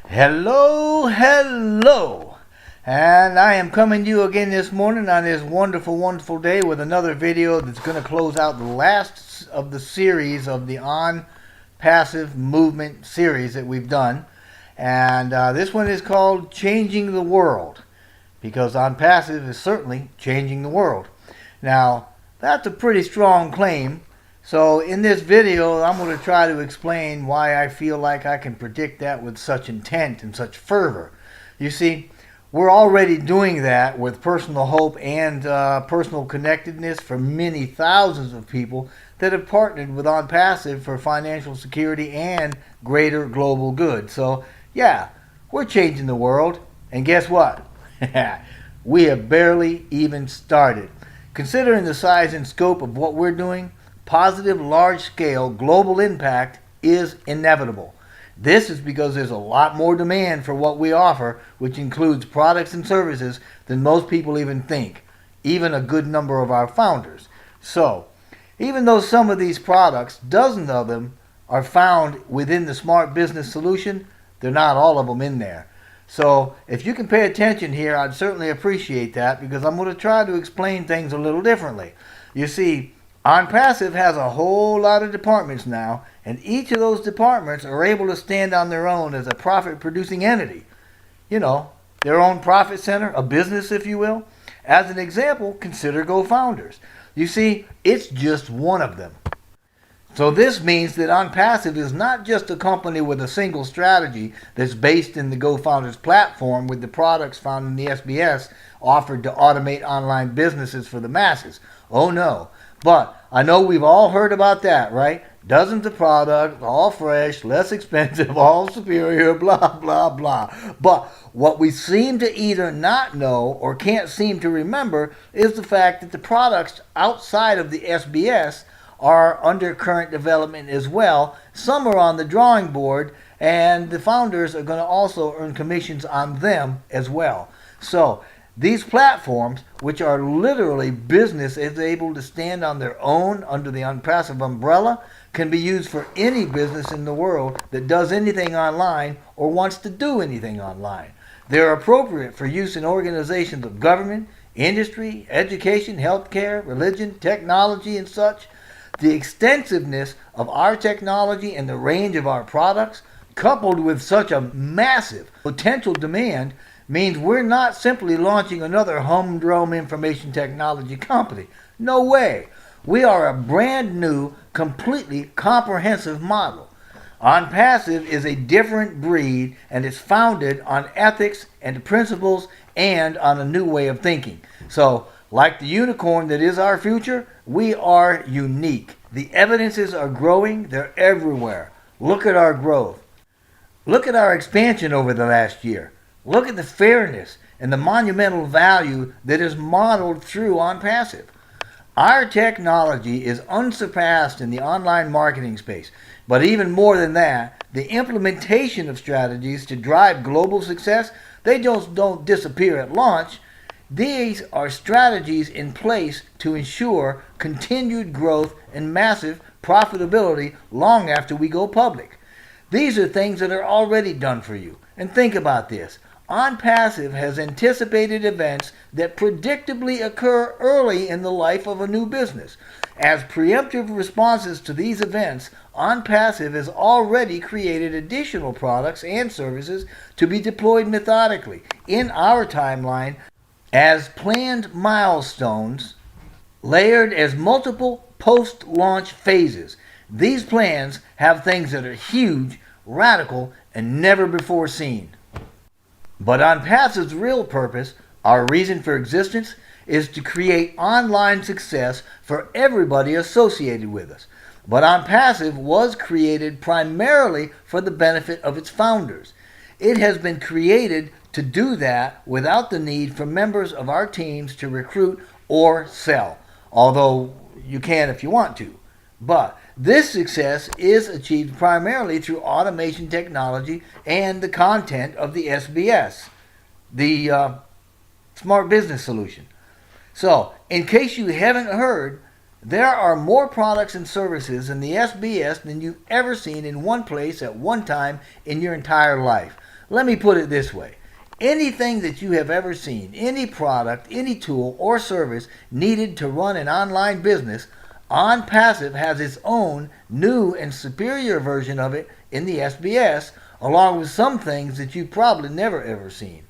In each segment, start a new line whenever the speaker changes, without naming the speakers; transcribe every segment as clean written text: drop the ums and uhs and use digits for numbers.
Hello, and I am coming to you again this morning on this wonderful day with another video that's going to close out the last of the series of the OnPassive movement series that we've done. And this one is called Changing the World, because OnPassive is certainly changing the world. Now, that's a pretty strong claim. So in this video, I'm going to try to explain why I feel like I can predict that with such intent and such fervor. You see, we're already doing that with personal hope and personal connectedness for many thousands of people that have partnered with OnPassive for financial security and greater global good. So yeah, we're changing the world. And guess what? We have barely even started. Considering the size and scope of what we're doing, positive, large-scale global impact is inevitable. This is because there's a lot more demand for what we offer, which includes products and services, than most people even think, even a good number of our founders. So, even though some of these products, dozens of them, are found within the Smart Business Solution, they're not all of them in there. So, if you can pay attention here, I'd certainly appreciate that, because I'm going to try to explain things a little differently. You see, OnPassive has a whole lot of departments now, and each of those departments are able to stand on their own as a profit-producing entity. You know, their own profit center, a business, if you will. As an example, consider GoFounders. You see, it's just one of them. So this means that OnPassive is not just a company with a single strategy that's based in the GoFounders platform with the products found in the SBS offered to automate online businesses for the masses. Oh no. But I know we've all heard about that, right? Dozens of products, all fresh, less expensive, all superior, blah, blah, blah. But what we seem to either not know or can't seem to remember is the fact that the products outside of the SBS are under current development as well. Some are on the drawing board, and the founders are going to also earn commissions on them as well. So these platforms, which are literally business is able to stand on their own under the OnPassive umbrella, can be used for any business in the world that does anything online or wants to do anything online. They're appropriate for use in organizations of government, industry, education, healthcare, religion, technology, and such. The extensiveness of our technology and the range of our products, coupled with such a massive potential demand, means we're not simply launching another humdrum information technology company. No way. We are a brand new, completely comprehensive model. OnPassive is a different breed, and it's founded on ethics and principles and on a new way of thinking. So, like the unicorn that is our future, we are unique. The evidences are growing. They're everywhere. Look at our growth. Look at our expansion over the last year. Look at the fairness and the monumental value that is modeled through OnPassive. Our technology is unsurpassed in the online marketing space. But even more than that, the implementation of strategies to drive global success, they just don't disappear at launch. These are strategies in place to ensure continued growth and massive profitability long after we go public. These are things that are already done for you. And think about this. OnPassive has anticipated events that predictably occur early in the life of a new business. As preemptive responses to these events, OnPassive has already created additional products and services to be deployed methodically in our timeline as planned milestones, layered as multiple post-launch phases. These plans have things that are huge, radical, and never before seen. But OnPassive's real purpose, our reason for existence, is to create online success for everybody associated with us. But OnPassive was created primarily for the benefit of its founders. It has been created to do that without the need for members of our teams to recruit or sell, although you can if you want to. But this success is achieved primarily through automation technology and the content of the SBS, the Smart Business Solution. So, in case you haven't heard, there are more products and services in the SBS than you've ever seen in one place at one time in your entire life. Let me put it this way. Anything that you have ever seen, any product, any tool, or service needed to run an online business, OnPassive has its own new and superior version of it in the SBS, along with some things that you've probably never ever seen.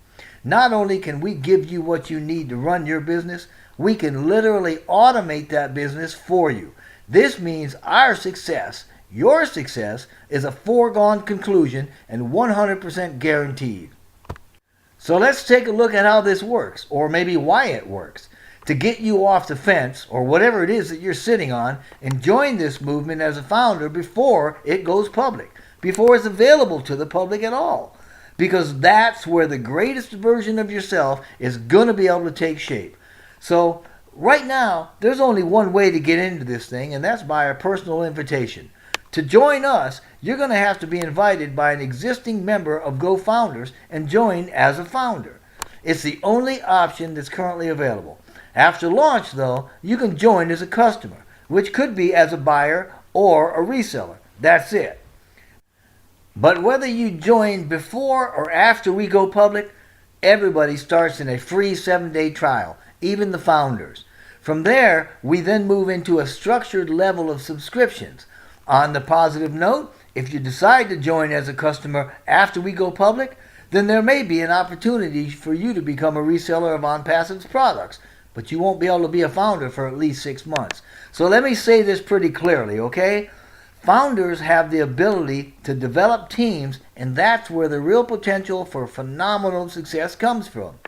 Not only can we give you what you need to run your business, we can literally automate that business for you. This means our success, your success, is a foregone conclusion and 100% guaranteed. So let's take a look at how this works, or maybe why it works, to get you off the fence, or whatever it is that you're sitting on, and join this movement as a founder before it goes public, before it's available to the public at all. Because that's where the greatest version of yourself is going to be able to take shape. So right now, there's only one way to get into this thing, and that's by a personal invitation. To join us, you're going to have to be invited by an existing member of GoFounders and join as a founder. It's the only option that's currently available. After launch, though, you can join as a customer, which could be as a buyer or a reseller. That's it. But whether you join before or after we go public, everybody starts in a free 7-day trial, even the founders. From there, we then move into a structured level of subscriptions. On the positive note, if you decide to join as a customer after we go public, then there may be an opportunity for you to become a reseller of OnPassive's products, but you won't be able to be a founder for at least 6 months. So let me say this pretty clearly, okay? Founders have the ability to develop teams, and that's where the real potential for phenomenal success comes from.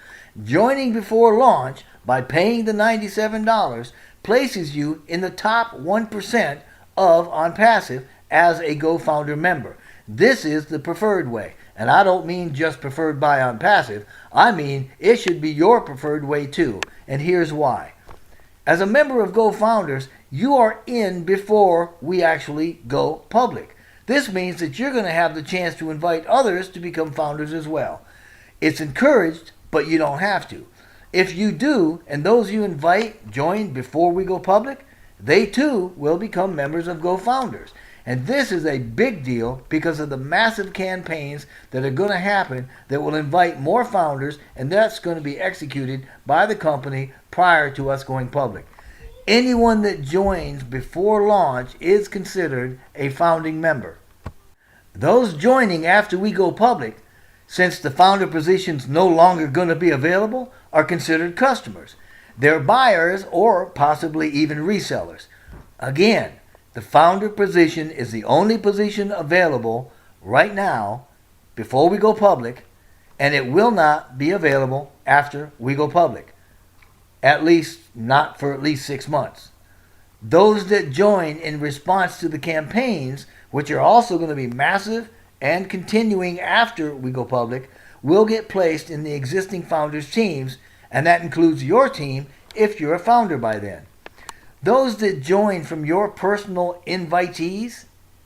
Joining before launch by paying the $97 places you in the top 1% of OnPassive as a GoFounder member. This is the preferred way. And I don't mean just preferred by OnPassive. I mean it should be your preferred way too. And here's why. As a member of GoFounders, you are in before we actually go public. This means that you're going to have the chance to invite others to become founders as well. It's encouraged, but you don't have to. If you do, and those you invite join before we go public, they too will become members of GoFounders. And this is a big deal because of the massive campaigns that are going to happen that will invite more founders, and that's going to be executed by the company prior to us going public. Anyone that joins before launch is considered a founding member. Those joining after we go public, since the founder position's no longer going to be available, are considered customers. They're buyers or possibly even resellers. Again, the founder position is the only position available right now before we go public, and it will not be available after we go public. At least not for at least 6 months. Those that join in response to the campaigns, which are also going to be massive and continuing after we go public, will get placed in the existing founders' teams, and that includes your team if you're a founder by then. Those that join from your personal invitees,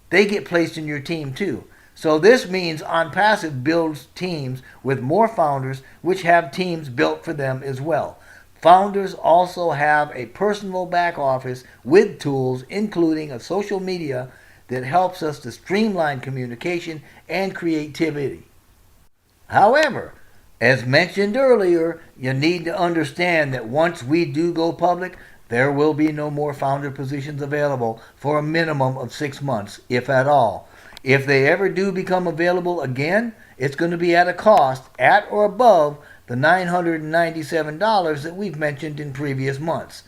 they get placed in your team too. So this means OnPassive builds teams with more founders, which have teams built for them as well. Founders also have a personal back office with tools, including a social media that helps us to streamline communication and creativity. However, as mentioned earlier, you need to understand that once we do go public, there will be no more founder positions available for a minimum of 6 months, if at all. If they ever do become available again, it's going to be at a cost at or above the $997 that we've mentioned in previous months.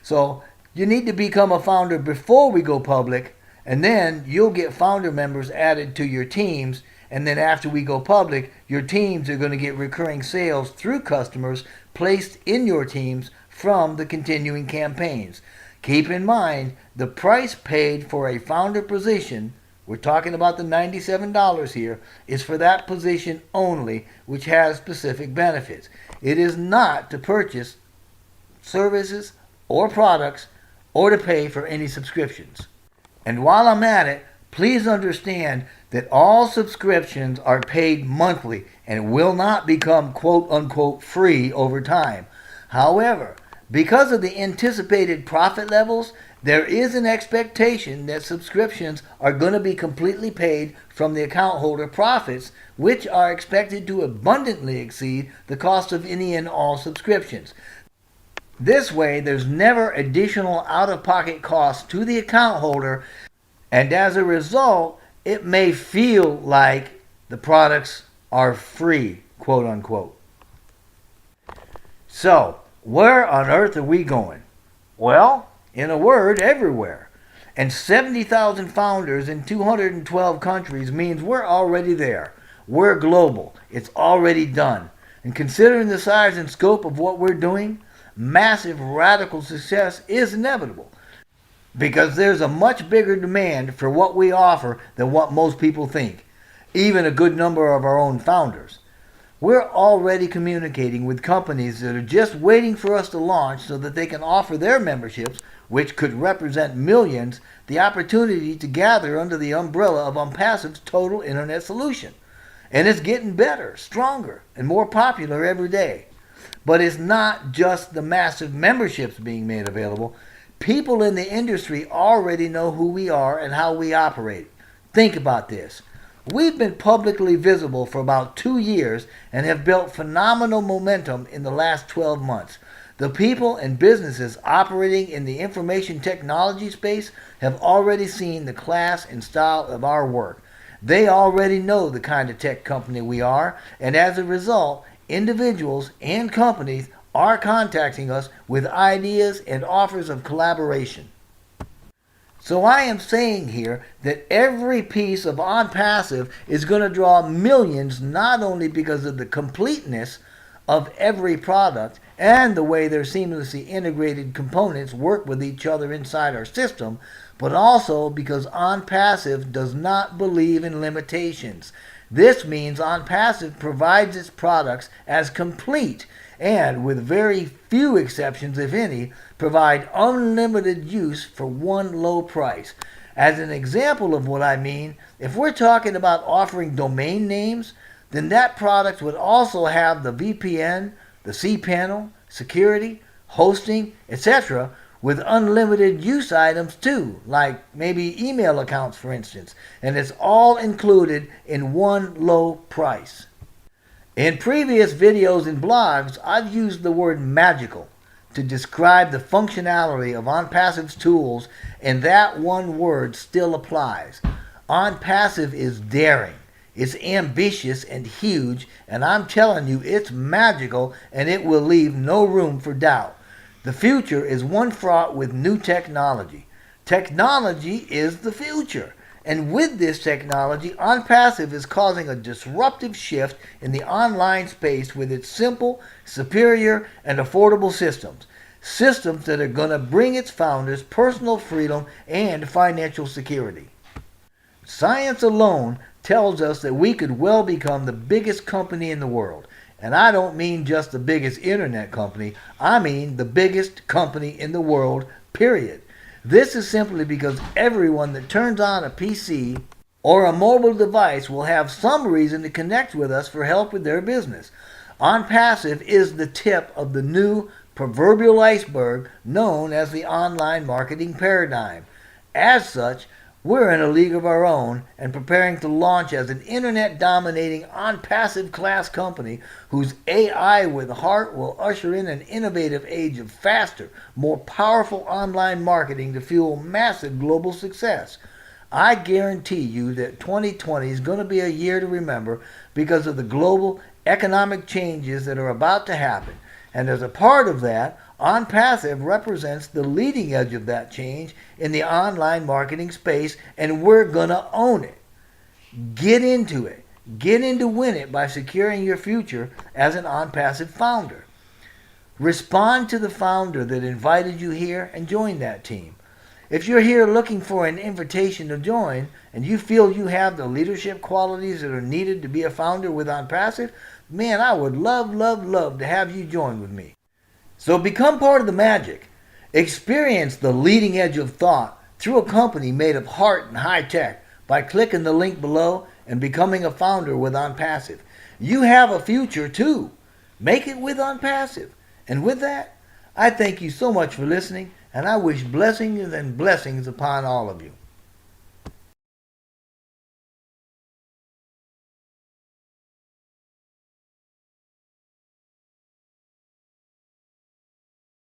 So you need to become a founder before we go public, and then you'll get founder members added to your teams. And then after we go public, your teams are going to get recurring sales through customers placed in your teams from the continuing campaigns. Keep in mind, the price paid for a founder position, we're talking about the $97 here, is for that position only, which has specific benefits. It is not to purchase services or products or to pay for any subscriptions. And while I'm at it, please understand that all subscriptions are paid monthly and will not become quote-unquote free over time. However, because of the anticipated profit levels There is an expectation that subscriptions are going to be completely paid from the account holder profits, which are expected to abundantly exceed the cost of any and all subscriptions. This way, there's never additional out-of-pocket costs to the account holder, and as a result, it may feel like the products are free, quote unquote. So, where on earth are we going? Well, in a word, everywhere. And 70,000 founders in 212 countries means we're already there. We're global. It's already done. And considering the size and scope of what we're doing, massive radical success is inevitable. Because there's a much bigger demand for what we offer than what most people think. Even a good number of our own founders. We're already communicating with companies that are just waiting for us to launch so that they can offer their memberships, which could represent millions, the opportunity to gather under the umbrella of OnPassive's total internet solution. And it's getting better, stronger, and more popular every day. But it's not just the massive memberships being made available. People in the industry already know who we are and how we operate. Think about this. We've been publicly visible for about 2 years and have built phenomenal momentum in the last 12 months. The people and businesses operating in the information technology space have already seen the class and style of our work. They already know the kind of tech company we are, and as a result, individuals and companies are contacting us with ideas and offers of collaboration. So I am saying here that every piece of OnPassive is going to draw millions, not only because of the completeness of every product and the way their seamlessly integrated components work with each other inside our system, but also because OnPassive does not believe in limitations. This means OnPassive provides its products as complete and, with very few exceptions if any, provide unlimited use for one low price. As an example of what I mean, if we're talking about offering domain names, then that product would also have the VPN, the cPanel, security, hosting, etc., with unlimited use items too, like maybe email accounts for instance, and it's all included in one low price. In previous videos and blogs, I've used the word magical to describe the functionality of OnPassive's tools, and that one word still applies. OnPassive is daring, it's ambitious and huge, and I'm telling you, it's magical and it will leave no room for doubt. The future is one fraught with new technology. Technology is the future. And with this technology, OnPassive is causing a disruptive shift in the online space with its simple, superior, and affordable systems. Systems that are going to bring its founders personal freedom and financial security. Science alone tells us that we could well become the biggest company in the world. And I don't mean just the biggest internet company. I mean the biggest company in the world, period. This is simply because everyone that turns on a PC or a mobile device will have some reason to connect with us for help with their business. OnPassive is the tip of the new proverbial iceberg known as the online marketing paradigm. As such, we're in a league of our own and preparing to launch as an internet-dominating OnPassive class company whose AI with heart will usher in an innovative age of faster, more powerful online marketing to fuel massive global success. I guarantee you that 2020 is going to be a year to remember because of the global economic changes that are about to happen. And as a part of that, OnPassive represents the leading edge of that change in the online marketing space, and we're going to own it. Get into it. Get in to win it by securing your future as an OnPassive founder. Respond to the founder that invited you here and join that team. If you're here looking for an invitation to join and you feel you have the leadership qualities that are needed to be a founder with OnPassive, man, I would love to have you join with me. So become part of the magic. Experience the leading edge of thought through a company made of heart and high tech by clicking the link below and becoming a founder with OnPassive. You have a future too. Make it with OnPassive. And with that, I thank you so much for listening, And I wish blessings and blessings upon all of you.